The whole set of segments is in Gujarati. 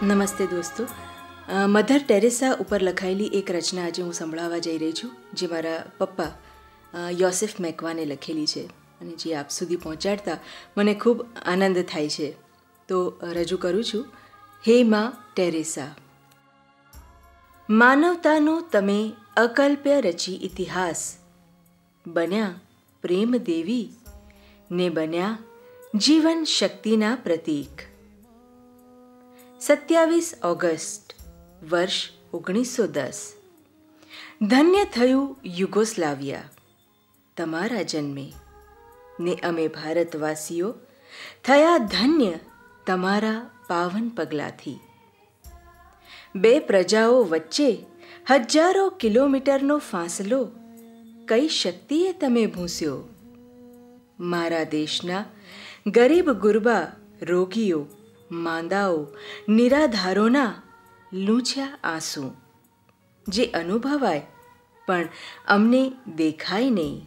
નમસ્તે દોસ્તો. મધર ટેરેસા ઉપર લખાયેલી એક રચના આજે હું સંભળાવવા જઈ રહી છું, જે મારા પપ્પા યોસેફ મેકવાને લખેલી છે અને જે આપ સુધી પહોંચાડતા મને ખૂબ આનંદ થાય છે. તો રજૂ કરું છું. હે માં ટેરેસા. માનવતાનો તમે અકલ્પ્ય રચી ઇતિહાસ, બન્યા પ્રેમ દેવી ને બન્યા જીવન શક્તિના પ્રતીક. 27 ઓગસ્ટ વર્ષ 1910. ધન્ય થયું યુગોસ્લાવિયા તમારા જન્મે, ને અમે ભારતવાસીઓ થયા ધન્ય તમારા પાવન પગલાથી. બે પ્રજાઓ વચ્ચે હજારો કિલોમીટરનો ફાંસલો કઈ શક્તિએ તમે ભૂંસ્યો. મારા દેશના ગરીબ ગુરબા, રોગીઓ, માંદાઓ, નિરાધારોના લૂછ્યા આંસુ, જે અનુભવાય પણ અમને દેખાય નહીં.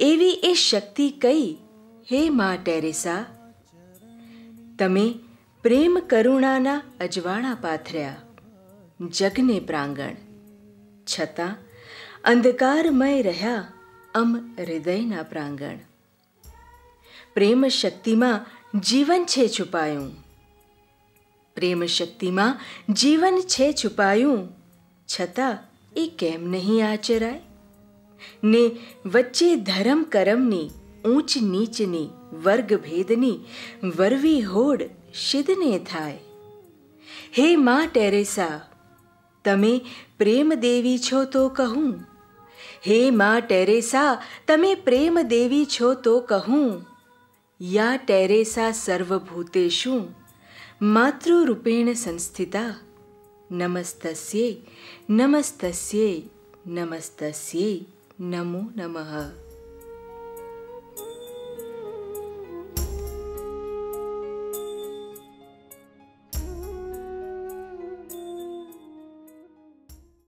એવી એ શક્તિ કઈ હે માં ટેરેસા. તમે પ્રેમ કરુણાના અજવાળા પાથર્યા જગને પ્રાંગણ, છતાં અંધકારમય રહ્યા અમ હૃદયના પ્રાંગણ. પ્રેમ શક્તિમાં જીવન છે છુપાયું, પ્રેમ શક્તિમાં જીવન છે છુપાયું, છતાં એ કેમ નહીં આચરાય. ને વચ્ચે ધર્મ કરમની, ઊંચ નીચની, વર્ગભેદની વરવી હોડ શિદને થાય. હે માં ટેરેસા, તમે પ્રેમ દેવી છો તો કહું. હે માં ટેરેસા, તમે પ્રેમ દેવી છો તો કહું. યા ટેરેસા સર્વભૂતેષુ માતૃરૂપેણ સંસ્થિતા. નમસ્તસ્યૈ નમસ્તસ્યૈ નમસ્તસ્યૈ નમો નમઃ.